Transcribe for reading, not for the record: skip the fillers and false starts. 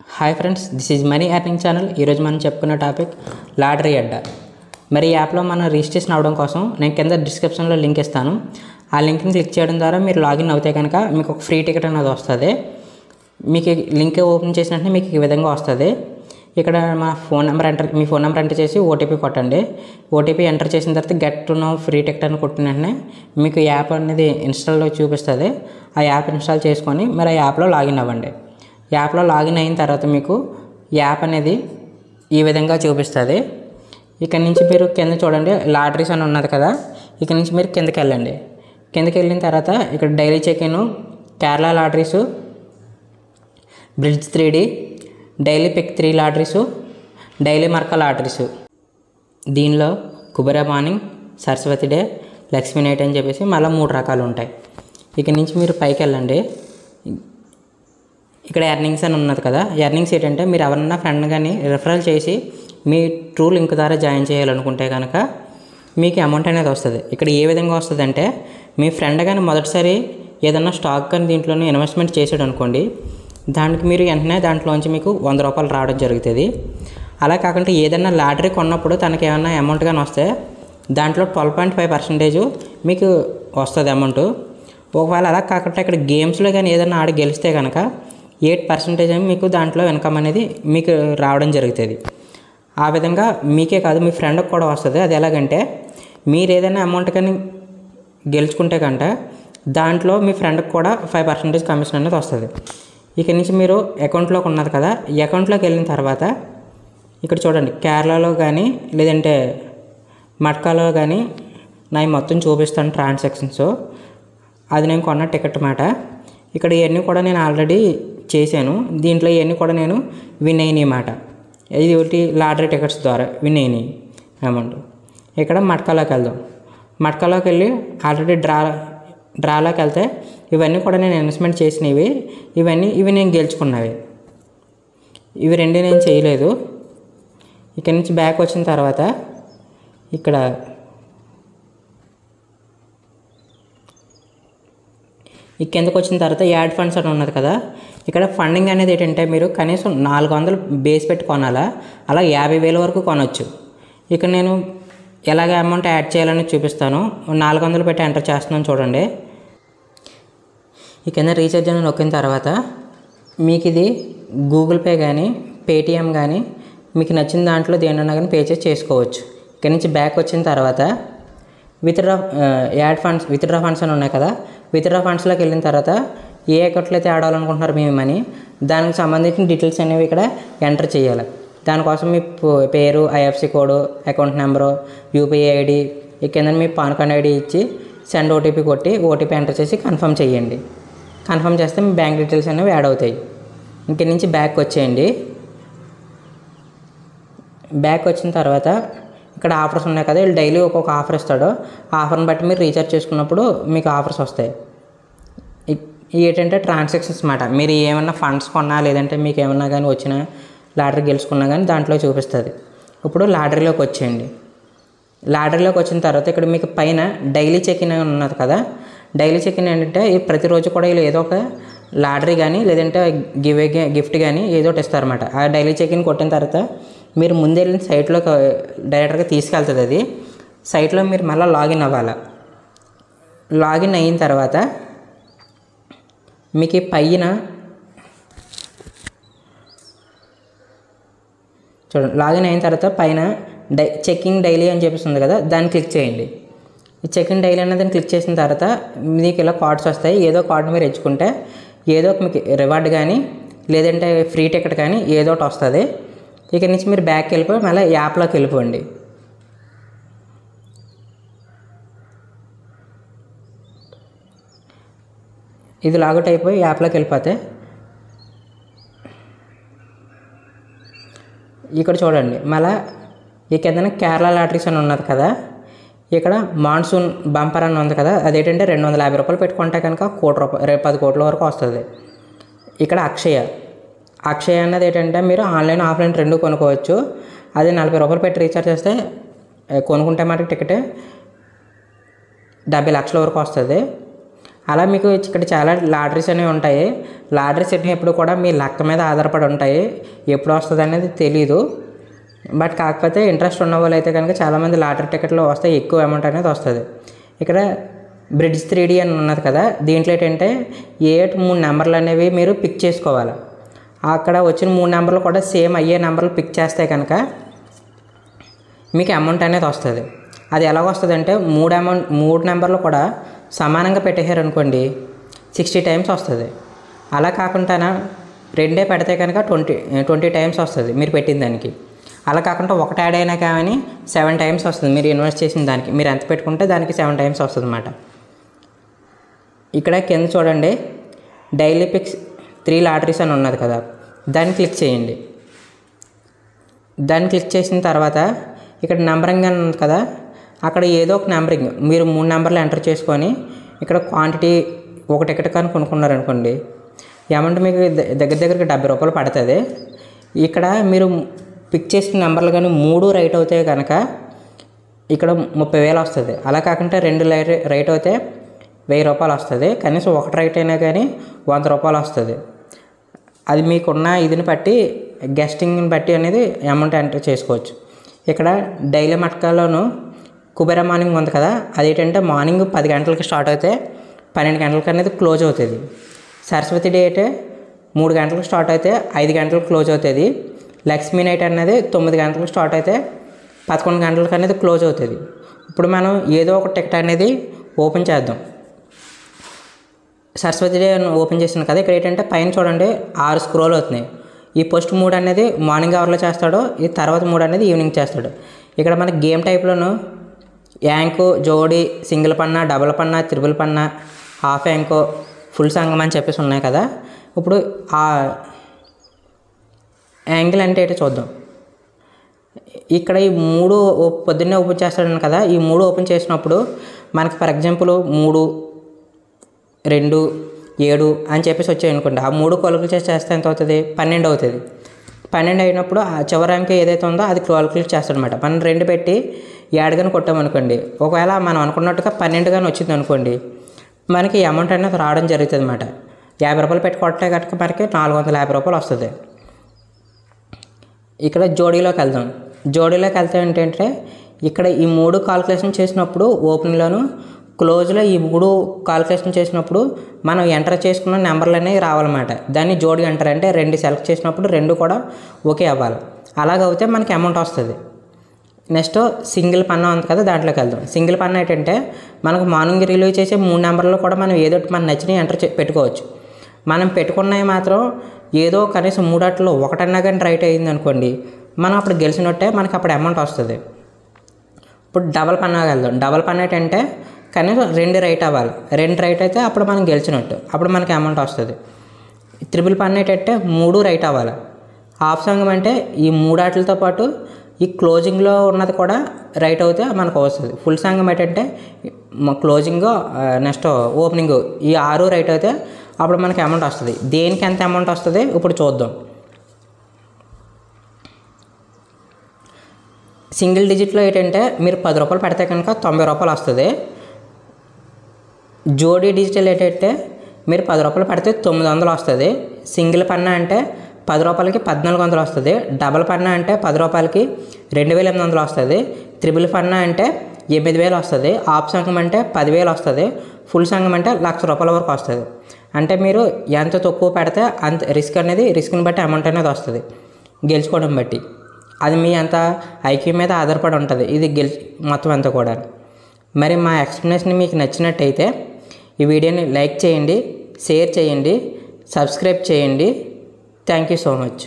Hi friends, this is money earning channel. ఈరోజు మనం చెప్పుకున్న టాపిక్ లాటరీ అడ్డా. మరి ఈ యాప్లో మనం రిజిస్ట్రేషన్ అవ్వడం కోసం నేను కింద డిస్క్రిప్షన్లో లింక్ ఇస్తాను. ఆ లింక్ని క్లిక్ చేయడం ద్వారా మీరు లాగిన్ అవుతే కనుక మీకు ఒక ఫ్రీ టికెట్ అనేది వస్తుంది. మీకు లింక్ ఓపెన్ చేసిన వెంటనే మీకు ఈ విధంగా వస్తుంది. ఇక్కడ మీ ఫోన్ నెంబర్ ఎంటర్ చేసి ఓటీపీ కొట్టండి. ఓటీపీ ఎంటర్ చేసిన తర్వాత get to know free ticket అని కొట్టిన వెంటనే మీకు యాప్ అనేది ఇన్స్టాల్లో చూపిస్తుంది. ఆ యాప్ ఇన్స్టాల్ చేసుకొని మరి ఆ యాప్లో లాగిన్ అవ్వండి. యాప్లో లాగిన్ అయిన తర్వాత మీకు యాప్ అనేది ఈ విధంగా చూపిస్తుంది. ఇక్కడ నుంచి మీరు కింద చూడండి, లాటరీస్ అని ఉన్నది కదా, ఇక్కడ నుంచి మీరు కిందకి వెళ్ళండి. కిందకి వెళ్ళిన తర్వాత ఇక్కడ daily check in, Kerala lotteries, bridge 3D, daily pick 3 lotteries, daily మర్కా లాటరీసు. దీనిలో Kubera morning, Saraswati day, Lakshmi night అని చెప్పేసి మళ్ళీ 3 రకాలు ఉంటాయి. ఇక్కడ నుంచి మీరు పైకి వెళ్ళండి. ఇక్కడ ఎర్నింగ్స్ అని ఉన్నది కదా, ఎర్నింగ్స్ ఏంటంటే మీరు ఎవరన్నా ఫ్రెండ్ కానీ రిఫరల్ చేసి మీ ట్రూ లింక్ ద్వారా జాయిన్ చేయాలనుకుంటే కనుక మీకు అమౌంట్ అనేది వస్తుంది. ఇక్కడ ఏ విధంగా వస్తుంది అంటే, మీ ఫ్రెండ్ కానీ మొదటిసారి ఏదన్నా స్టాక్ కానీ దీంట్లోనే ఇన్వెస్ట్మెంట్ చేసాడు అనుకోండి, దానికి మీరు వెంటనే దాంట్లోంచి మీకు 100 రూపాయలు రావడం జరుగుతుంది. అలా కాకుండా ఏదైనా లాటరీ కొన్నప్పుడు తనకి ఏమన్నా అమౌంట్ కానీ వస్తే దాంట్లో 12.5% మీకు వస్తుంది అమౌంట్. ఒకవేళ అలా కాకుండా ఇక్కడ గేమ్స్లో కానీ ఏదైనా ఆడి గెలిస్తే కనుక 8% మీకు దాంట్లో ఇన్కమ్ అనేది మీకు రావడం జరుగుతుంది. ఆ విధంగా మీకే కాదు మీ ఫ్రెండ్కి కూడా వస్తుంది. అది ఎలాగంటే, మీరు ఏదైనా అమౌంట్ కానీ గెలుచుకుంటే కనుక దాంట్లో మీ ఫ్రెండ్కి కూడా 5% కమిషన్ అనేది వస్తుంది. ఇక నుంచి మీరు అకౌంట్లోకి ఉన్నది కదా, ఈ అకౌంట్లోకి వెళ్ళిన తర్వాత ఇక్కడ చూడండి, కేరళలో కానీ లేదంటే మట్కాలో కానీ నేను మొత్తం చూపిస్తాను ట్రాన్సాక్షన్స్. అది నేను కొన్న టికెట్ మాట. ఇక్కడ ఇవన్నీ కూడా నేను ఆల్రెడీ చేశాను. దీంట్లో ఇవన్నీ కూడా నేను విన్ అయినాయి మాట. ఇది ఒకటి లాటరీ టికెట్స్ ద్వారా విన్ అయినాయి అమౌంట్. ఇక్కడ మట్కాలోకి వెళ్దాం. మట్కాలోకి వెళ్ళి ఆల్రెడీ డ్రాలోకి వెళ్తే ఇవన్నీ కూడా నేను ఇన్వెస్ట్మెంట్ చేసినవి. ఇవి నేను గెలుచుకున్నవి. ఇవి రెండు నేను చేయలేదు. ఇక్కడ నుంచి బ్యాక్ వచ్చిన తర్వాత ఇక్కడ ఈ కిందకు వచ్చిన తర్వాత యాడ్ ఫండ్స్ అని ఉన్నది కదా, ఇక్కడ ఫండింగ్ అనేది ఏంటంటే మీరు కనీసం 400 బేస్ పెట్టి కొనాలా, అలా 50,000 వరకు కొనవచ్చు. ఇక్కడ నేను ఎలాగ అమౌంట్ యాడ్ చేయాలని చూపిస్తాను. 400 పెట్టి ఎంటర్ చేస్తున్నాను చూడండి. ఈ కింద రీఛార్జ్ అని నొక్కిన తర్వాత మీకు ఇది గూగుల్ పే కానీ పేటిఎం కానీ మీకు నచ్చిన దాంట్లో దేనన్నా కానీ పే చేసుకోవచ్చు. ఇక్కడ నుంచి బ్యాక్ వచ్చిన తర్వాత విత్డ్రా ఫండ్స్ అని ఉన్నాయి కదా, విత్డ్రా ఫండ్స్లోకి వెళ్ళిన తర్వాత ఏ అకౌంట్లో అయితే యాడ్ అవ్వాలనుకుంటున్నారు మీ మనీ, దానికి సంబంధించిన డీటెయిల్స్ అనేవి ఇక్కడ ఎంటర్ చేయాలి. దానికోసం మీ పేరు, IFC code, account number, UPI ID, ఈ కింద మీ పాన్ కార్డ్ ఐడి ఇచ్చి సెండ్ ఓటీపీ కొట్టి ఓటీపీ ఎంటర్ చేసి కన్ఫర్మ్ చేయండి. కన్ఫర్మ్ చేస్తే మీ బ్యాంక్ డీటెయిల్స్ అనేవి యాడ్ అవుతాయి. ఇంక నుంచి బ్యాక్ వచ్చేయండి. బ్యాక్ వచ్చిన తర్వాత ఇక్కడ ఆఫర్స్ ఉన్నాయి కదా, వీళ్ళు డైలీ ఒక్కొక్క ఆఫర్ ఇస్తాడు. ఆ ఆఫర్ని బట్టి మీరు రీఛార్జ్ చేసుకున్నప్పుడు మీకు ఆఫర్స్ వస్తాయి. ఏంటంటే ట్రాన్సాక్షన్స్ మాట. మీరు ఏమన్నా ఫండ్స్ కొన్నా లేదంటే మీకు ఏమన్నా కానీ వచ్చిన లాటరీ గెలుచుకున్నా కానీ దాంట్లో చూపిస్తుంది. ఇప్పుడు లాటరీలోకి వచ్చేయండి. లాటరీలోకి వచ్చిన తర్వాత ఇక్కడ మీకు పైన డైలీ చెక్-ఇన్ ఉన్నది కదా, డైలీ చెక్-ఇన్ ఏంటంటే ప్రతిరోజు కూడా వీళ్ళు ఏదో ఒక లాటరీ కానీ లేదంటే గిఫ్ట్ కానీ ఏదో ఒకటి ఇస్తారన్నమాట. ఆ డైలీ చెక్-ఇన్ కొట్టిన తర్వాత మీరు ముందు వెళ్ళిన సైట్లోకి డైరెక్ట్గా తీసుకెళ్తుంది. అది సైట్లో మీరు మళ్ళీ లాగిన్ అవ్వాలి. లాగిన్ అయిన తర్వాత మీకు పైన చూడండి, లాగిన్ అయిన తర్వాత పైన చెక్కింగ్ డైలీ అని చెప్పిస్తుంది కదా, దాన్ని క్లిక్ చేయండి. ఈ చెక్కింగ్ డైలీ అన్నదాన్ని క్లిక్ చేసిన తర్వాత మీకు ఇలా కార్డ్స్ వస్తాయి. ఏదో కార్డు మీరు ఎంచుకుంటే ఏదో మీకు రివార్డ్ కానీ లేదంటే ఫ్రీ టికెట్ కానీ ఏదో ఒకటి వస్తుంది. ఇక్కడ నుంచి మీరు బ్యాక్కి వెళ్ళిపోయి మళ్ళీ యాప్లోకి వెళ్ళిపోండి. ఇది లాగౌట్ అయిపోయి యాప్లోకి వెళ్ళిపోతే ఇక్కడ చూడండి, మళ్ళీ ఈ కిందన కేరళ లాటరీస్ అని ఉన్నది కదా, ఇక్కడ మాన్సూన్ బంపర్ అని ఉంది కదా, అదేంటంటే 250 రూపాయలు పెట్టుకుంటే కనుక 10 కోట్ల వరకు వస్తుంది. ఇక్కడ అక్షయ అన్నది ఏంటంటే మీరు ఆన్లైన్ ఆఫ్లైన్ 2 కొనుక్కోవచ్చు. అది 40 రూపాయలు పెట్టి రీఛార్జ్ చేస్తే కొనుక్కుంటే మాట టికెట్ 70 లక్షల వరకు వస్తుంది. అలా మీకు ఇక్కడ చాలా లాటరీస్ అనేవి ఉంటాయి. లాటరీస్ అనేవి ఎప్పుడు కూడా మీ లక్ మీద ఆధారపడి ఉంటాయి. ఎప్పుడు వస్తుంది అనేది తెలీదు. బట్ కాకపోతే ఇంట్రెస్ట్ ఉన్న వాళ్ళు అయితే కనుక చాలామంది లాటరీ టికెట్లు వస్తాయి, ఎక్కువ అమౌంట్ అనేది వస్తుంది. ఇక్కడ బ్రిడ్జ్ 3D అని ఉన్నది కదా, దీంట్లో ఏంటంటే 3 నెంబర్లు అనేవి మీరు పిక్ చేసుకోవాలి. అక్కడ వచ్చిన 3 నెంబర్లు కూడా సేమ్ అయ్యే నెంబర్లు పిక్ చేస్తే కనుక మీకు అమౌంట్ అనేది వస్తుంది. అది ఎలాగ వస్తుంది అంటే 3 నెంబర్లు కూడా సమానంగా పెట్టేశారు అనుకోండి 60 టైమ్స్ వస్తుంది. అలా కాకుండా 2 పెడితే కనుక 20 టైమ్స్ వస్తుంది మీరు పెట్టిన దానికి. అలా కాకుండా ఒకటి యాడ్ అయినా కానీ 7 టైమ్స్ వస్తుంది మీరు ఇన్వెస్ట్ చేసిన దానికి. మీరు ఎంత పెట్టుకుంటే దానికి 7 టైమ్స్ వస్తుంది అన్నమాట. ఇక్కడ కింద చూడండి డైలీ పిక్స్ 3 లాటరీస్ అని ఉన్నది కదా, దాన్ని క్లిక్ చేయండి. దాన్ని క్లిక్ చేసిన తర్వాత ఇక్కడ నెంబరింగ్ అని ఉంది కదా, అక్కడ ఏదో ఒక నెంబరింగ్ మీరు 3 నెంబర్లు ఎంటర్ చేసుకొని ఇక్కడ క్వాంటిటీ ఒక టికెట్ కానీ కొనుక్కున్నారనుకోండి అమౌంట్ మీకు దగ్గరికి 70 రూపాయలు పడుతుంది. ఇక్కడ మీరు పిక్ చేసిన నెంబర్లు కానీ 3 రైట్ అవుతాయి కనుక ఇక్కడ 30,000 వస్తుంది. అలా కాకుండా 2 రైట్ అవుతే 1000 రూపాయలు వస్తుంది. కనీసం ఒకటి రైట్ అయినా కానీ 100 రూపాయలు వస్తుంది. అది మీకున్న ఇదిని బట్టి గెస్టింగ్ని బట్టి అనేది అమౌంట్ ఎంటర్ చేసుకోవచ్చు. ఇక్కడ డైలీ మట్కాలోను కుబేర మార్నింగ్ ఉంది కదా, అదేంటంటే మార్నింగ్ 10 గంటలకి స్టార్ట్ అయితే 12 గంటలకి అనేది క్లోజ్ అవుతుంది. సరస్వతి డే అయితే 3 గంటలకు స్టార్ట్ అయితే 5 గంటలకు క్లోజ్ అవుతుంది. లక్ష్మీ నైట్ అనేది 9 గంటలకు స్టార్ట్ అయితే 11 గంటలకు అనేది క్లోజ్ అవుతుంది. ఇప్పుడు మనం ఏదో ఒక టికెట్ అనేది ఓపెన్ చేద్దాం. సరస్వతి డే ఓపెన్ చేసాను కదా, ఇక్కడ ఏంటంటే పైన చూడండి 6 స్క్రోల్ అవుతున్నాయి. ఈ ఫస్ట్ 3 అనేది మార్నింగ్ అవర్లో చేస్తాడు, ఈ తర్వాత 3 అనేది ఈవినింగ్ చేస్తాడు. ఇక్కడ మనకి గేమ్ టైప్లోను యాంకు, జోడీ, సింగిల్ పన్నా, డబుల్ పన్నా, త్రిబుల్ పన్నా, హాఫ్ యాంకో, ఫుల్ సంగం అని చెప్పేసి ఉన్నాయి కదా. ఇప్పుడు ఆ యాంగిల్ అంటే ఏంటో చూద్దాం. ఇక్కడ ఈ 3 పొద్దున్నే ఓపెన్ చేస్తాడు కదా, ఈ 3 ఓపెన్ చేసినప్పుడు మనకి ఫర్ ఎగ్జాంపుల్ 3, 2, 7 అని చెప్పేసి వచ్చాయి అనుకోండి. ఆ 3 కొలుకులు చేస్తే ఎంత అవుతుంది? 12 అవుతుంది. 12 అయినప్పుడు ఆ చివరి అంకె ఏదైతే ఉందో అది క్యాలిక్యులేట్ చేస్తాడనమాట. మనం 2 పెట్టి 7 కానీ కొట్టామనుకోండి, ఒకవేళ మనం అనుకున్నట్టుగా 12 కానీ వచ్చింది అనుకోండి, మనకి అమౌంట్ అనేది రావడం జరుగుతుంది అనమాట. 50 రూపాయలు పెట్టి కొట్టే కనుక మనకి 450 రూపాయలు వస్తుంది. ఇక్కడ జోడీలోకి వెళ్దాం. జోడీలోకి వెళ్తే ఏంటంటే ఇక్కడ ఈ 3 కాల్కులేషన్ చేసినప్పుడు ఓపెన్లోను క్లోజ్లో ఈ 3 కాల్కులేషన్ చేసినప్పుడు మనం ఎంటర్ చేసుకున్న నెంబర్లు అనేవి రావాలన్నమాట. దాన్ని జోడీ ఎంటర్ అంటే 2 సెలెక్ట్ చేసినప్పుడు 2 కూడా ఓకే అవ్వాలి. అలాగైతే మనకి అమౌంట్ వస్తుంది. నెక్స్ట్ సింగిల్ పన్నా ఉంది కదా, దాంట్లోకి వెళ్దాం. సింగిల్ పన్నా ఏంటంటే మనకు మార్నింగ్ రిలీవ్ చేసే 3 నెంబర్లు కూడా మనం ఏదో మన నచ్చినవి ఎంటర్ పెట్టుకోవచ్చు. మనం పెట్టుకున్నవి మాత్రం ఏదో కనీసం 3 ఒకటన్నా కానీ రైట్ అయ్యింది అనుకోండి, మనం అప్పుడు గెలిచినట్టే, మనకి అప్పుడు అమౌంట్ వస్తుంది. ఇప్పుడు డబల్ పన్నాకి వెళ్దాం. డబల్ పన్నా ఏంటంటే కనీసం 2 రైట్ అవ్వాలి. 2 రైట్ అయితే అప్పుడు మనం గెలిచినట్టు, అప్పుడు మనకి అమౌంట్ వస్తుంది. త్రిబుల్ పన్నా ఏంటంటే 3 రైట్ అవ్వాలి. హాఫ్ సంగం అంటే ఈ 3 ఆటలతో పాటు ఈ క్లోజింగ్లో ఉన్నది కూడా రైట్ అవుతే మనకు వస్తుంది. ఫుల్ సంగం ఏంటంటే క్లోజింగ్ నెక్స్ట్ ఓపెనింగ్ ఈ 6 రైట్ అయితే అప్పుడు మనకి అమౌంట్ వస్తుంది. దేనికి ఎంత అమౌంట్ వస్తుంది ఇప్పుడు చూద్దాం. సింగిల్ డిజిట్లో ఏంటంటే మీరు 10 రూపాయలు పెడితే కనుక 90 రూపాయలు వస్తుంది. జోడీ డిజిటల్ ఏంటంటే మీరు 10 రూపాయలు పెడితే 900 వస్తుంది. సింగిల్ పన్నా అంటే 10 రూపాయలకి 1400 వస్తుంది. డబల్ పన్నా అంటే 10 రూపాయలకి 2800 వస్తుంది. త్రిబుల్ పన్నా అంటే 8000 వస్తుంది. హాఫ్ సంఘం అంటే 10,000 వస్తుంది. ఫుల్ సంఘం అంటే 1,00,000 రూపాయల వరకు వస్తుంది. అంటే మీరు ఎంత తక్కువ పెడితే అంత రిస్క్ని బట్టి అమౌంట్ అనేది వస్తుంది గెలుచుకోవడం బట్టి. అది మీ అంత ఐక్యూ మీద ఆధారపడి ఉంటుంది ఇది మొత్తం అంతా కూడా. మరి మా ఎక్స్ప్లెనేషన్ మీకు నచ్చినట్టయితే ఈ వీడియోని లైక్ చేయండి, షేర్ చేయండి, సబ్స్క్రైబ్ చేయండి. Thank you so much.